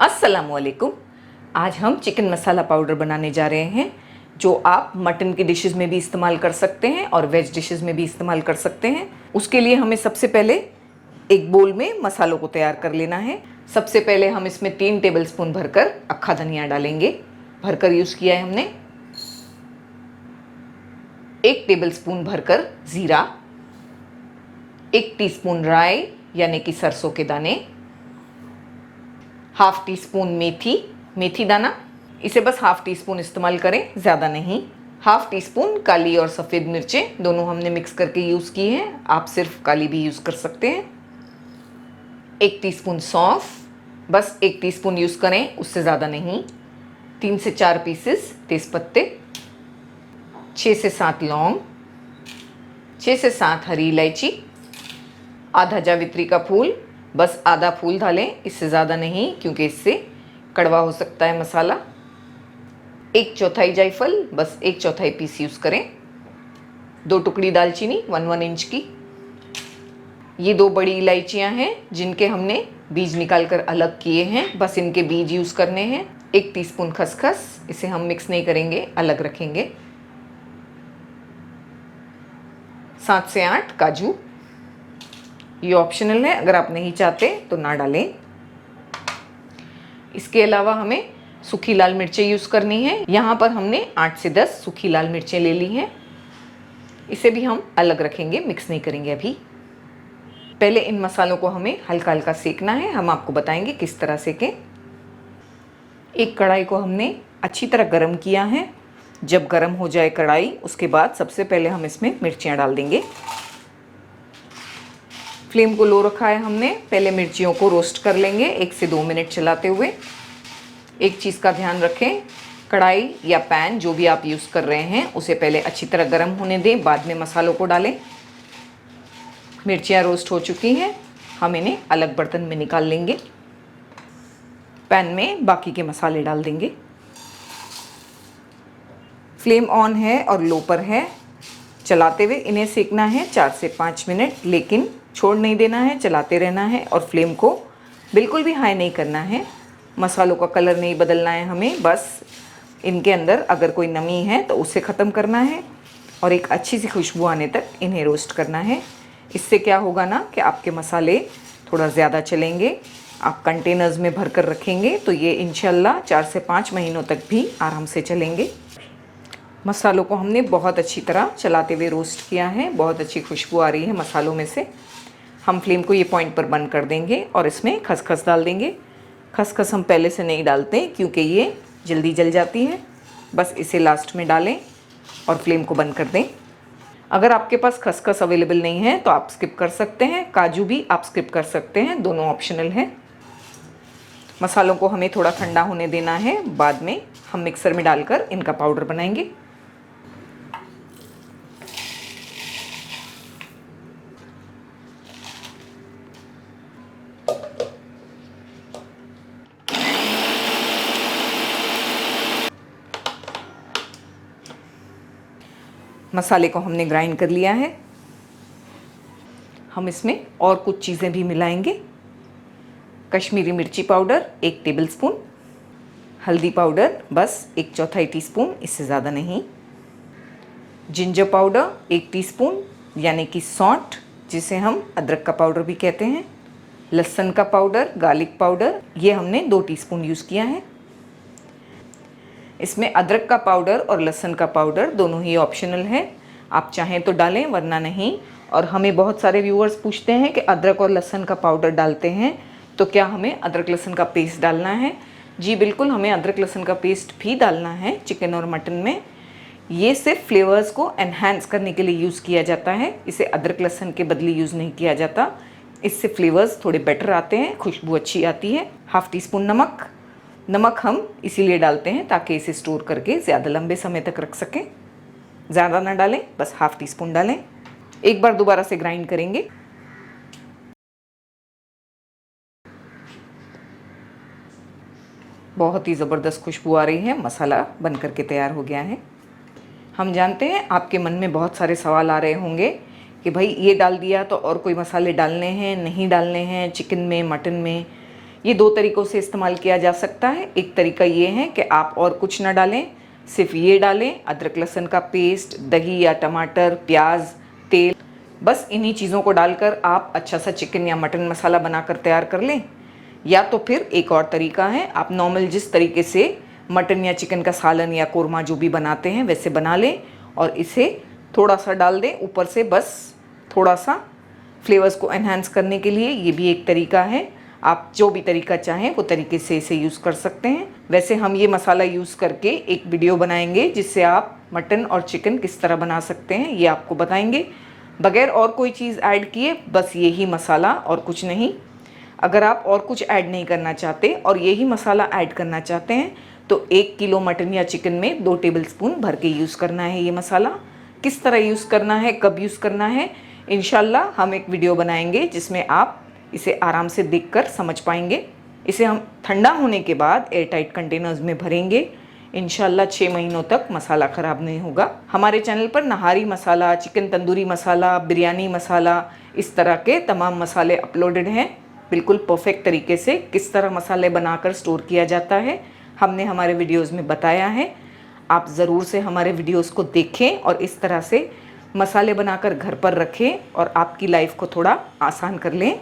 अस्सलामुअलैकुम। आज हम चिकन मसाला पाउडर बनाने जा रहे हैं जो आप मटन की डिशेस में भी इस्तेमाल कर सकते हैं और वेज डिशेस में भी इस्तेमाल कर सकते हैं। उसके लिए हमें सबसे पहले एक बोल में मसालों को तैयार कर लेना है। सबसे पहले हम इसमें 3 टेबलस्पून भरकर अक्खा धनिया डालेंगे। भरकर यूज़ किया है हमने। 1 टेबलस्पून भरकर ज़ीरा, 1 टीस्पून राई यानी कि सरसों के दाने, हाफ टी स्पून मेथी दाना, इसे बस हाफ टी स्पून इस्तेमाल करें, ज़्यादा नहीं। हाफ टी स्पून काली और सफ़ेद मिर्चें, दोनों हमने मिक्स करके यूज़ की हैं, आप सिर्फ काली भी यूज़ कर सकते हैं। 1 टीस्पून सौंफ, बस 1 टीस्पून यूज़ करें, उससे ज़्यादा नहीं। 3 से 4 पीसेस तेज़पत्ते, 6 से 7 लौंग, 6 से 7 हरी इलायची, आधा जावित्री का फूल, बस आधा फूल डालें, इससे ज़्यादा नहीं क्योंकि इससे कड़वा हो सकता है मसाला। 1/4 जायफल, बस 1/4 पीस यूज़ करें। 2 टुकड़ी दालचीनी 1 इंच की। ये 2 बड़ी इलायचियाँ हैं जिनके हमने बीज निकाल कर अलग किए हैं, बस इनके बीज यूज़ करने हैं। 1 टीस्पून खसखस, इसे हम मिक्स नहीं करेंगे, अलग रखेंगे। 7 से 8 काजू, ये ऑप्शनल है, अगर आप नहीं चाहते तो ना डालें। इसके अलावा हमें सूखी लाल मिर्चें यूज़ करनी है। यहाँ पर हमने 8 से 10 सूखी लाल मिर्चें ले ली हैं, इसे भी हम अलग रखेंगे, मिक्स नहीं करेंगे अभी। पहले इन मसालों को हमें हल्का हल्का सेकना है, हम आपको बताएंगे किस तरह सेकें। एक कढ़ाई को हमने अच्छी तरह गर्म किया है। जब गर्म हो जाए कढ़ाई, उसके बाद सबसे पहले हम इसमें मिर्चियाँ डाल देंगे। फ्लेम को लो रखा है हमने। पहले मिर्चियों को रोस्ट कर लेंगे 1 से 2 मिनट चलाते हुए। एक चीज़ का ध्यान रखें, कढ़ाई या पैन जो भी आप यूज़ कर रहे हैं उसे पहले अच्छी तरह गर्म होने दें, बाद में मसालों को डालें। मिर्चियाँ रोस्ट हो चुकी हैं, हम इन्हें अलग बर्तन में निकाल लेंगे। पैन में बाकी के मसाले डाल देंगे। फ्लेम ऑन है और लो पर है। चलाते हुए इन्हें सेकना है 4 से 5 मिनट, लेकिन छोड़ नहीं देना है, चलाते रहना है और फ्लेम को बिल्कुल भी हाई नहीं करना है। मसालों का कलर नहीं बदलना है हमें, बस इनके अंदर अगर कोई नमी है तो उसे ख़त्म करना है और एक अच्छी सी खुशबू आने तक इन्हें रोस्ट करना है। इससे क्या होगा ना कि आपके मसाले थोड़ा ज़्यादा चलेंगे। आप कंटेनर्स में भर कर रखेंगे तो ये इंशाल्लाह 4 से 5 महीनों तक भी आराम से चलेंगे। मसालों को हमने बहुत अच्छी तरह चलाते हुए रोस्ट किया है, बहुत अच्छी खुशबू आ रही है मसालों में से। हम फ्लेम को ये पॉइंट पर बंद कर देंगे और इसमें खसखस डाल देंगे। खसखस हम पहले से नहीं डालते क्योंकि ये जल्दी जल जाती है, बस इसे लास्ट में डालें और फ्लेम को बंद कर दें। अगर आपके पास खसखस अवेलेबल नहीं है तो आप स्किप कर सकते हैं, काजू भी आप स्किप कर सकते हैं, दोनों ऑप्शनल हैं। मसालों को हमें थोड़ा ठंडा होने देना है, बाद में हम मिक्सर में डालकर इनका पाउडर बनाएंगे। मसाले को हमने ग्राइंड कर लिया है। हम इसमें और कुछ चीज़ें भी मिलाएंगे। कश्मीरी मिर्ची पाउडर 1 टेबलस्पून, हल्दी पाउडर बस 1/4 टीस्पून, इससे ज़्यादा नहीं। जिंजर पाउडर 1 टीस्पून यानी कि सौंठ, जिसे हम अदरक का पाउडर भी कहते हैं। लहसुन का पाउडर, गार्लिक पाउडर, ये हमने 2 टीस्पून यूज़ किया है। इसमें अदरक का पाउडर और लहसुन का पाउडर दोनों ही ऑप्शनल है, आप चाहें तो डालें वरना नहीं। और हमें बहुत सारे व्यूअर्स पूछते हैं कि अदरक और लहसुन का पाउडर डालते हैं तो क्या हमें अदरक लहसुन का पेस्ट डालना है? जी बिल्कुल, हमें अदरक लहसुन का पेस्ट भी डालना है चिकन और मटन में। ये सिर्फ फ्लेवर्स को एनहांस करने के लिए यूज़ किया जाता है, इसे अदरक लहसुन के बदले यूज़ नहीं किया जाता। इससे फ्लेवर्स थोड़े बेटर आते हैं, खुशबू अच्छी आती है। हाफ टी स्पून नमक हम इसीलिए डालते हैं ताकि इसे स्टोर करके ज़्यादा लंबे समय तक रख सकें। ज़्यादा ना डालें, बस हाफ टी स्पून डालें। एक बार दोबारा से ग्राइंड करेंगे। बहुत ही ज़बरदस्त खुशबू आ रही है, मसाला बन करके तैयार हो गया है। हम जानते हैं आपके मन में बहुत सारे सवाल आ रहे होंगे कि भाई ये डाल दिया तो और कोई मसाले डालने हैं, नहीं डालने हैं चिकन में, मटन में, ये दो तरीक़ों से इस्तेमाल किया जा सकता है। एक तरीका ये है कि आप और कुछ ना डालें, सिर्फ ये डालें, अदरक लहसुन का पेस्ट, दही या टमाटर, प्याज, तेल, बस इन्हीं चीज़ों को डालकर आप अच्छा सा चिकन या मटन मसाला बनाकर तैयार कर लें। या तो फिर एक और तरीका है, आप नॉर्मल जिस तरीके से मटन या चिकन का सालन या कोरमा जो भी बनाते हैं वैसे बना लें और इसे थोड़ा सा डाल दें ऊपर से, बस थोड़ा सा फ्लेवर्स को एनहांस करने के लिए। ये भी एक तरीका है, आप जो भी तरीका चाहें वो तरीके से इसे यूज़ कर सकते हैं। वैसे हम ये मसाला यूज़ करके एक वीडियो बनाएंगे जिससे आप मटन और चिकन किस तरह बना सकते हैं ये आपको बताएंगे, बगैर और कोई चीज़ ऐड किए, बस यही मसाला और कुछ नहीं। अगर आप और कुछ ऐड नहीं करना चाहते और यही मसाला ऐड करना चाहते हैं तो 1 किलो मटन या चिकन में 2 टेबलस्पून भर के यूज़ करना है ये मसाला। किस तरह यूज़ करना है, कब यूज़ करना है, इंशाल्लाह हम एक वीडियो बनाएंगे जिसमें आप इसे आराम से देखकर समझ पाएंगे। इसे हम ठंडा होने के बाद एयरटाइट कंटेनर्स में भरेंगे। इंशाल्लाह 6 महीनों तक मसाला ख़राब नहीं होगा। हमारे चैनल पर नहारी मसाला, चिकन तंदूरी मसाला, बिरयानी मसाला, इस तरह के तमाम मसाले अपलोडेड हैं। बिल्कुल परफेक्ट तरीके से किस तरह मसाले बनाकर स्टोर किया जाता है हमने हमारे वीडियोज़ में बताया है। आप ज़रूर से हमारे वीडियोज़ को देखें और इस तरह से मसाले बनाकर घर पर रखें और आपकी लाइफ को थोड़ा आसान कर लें।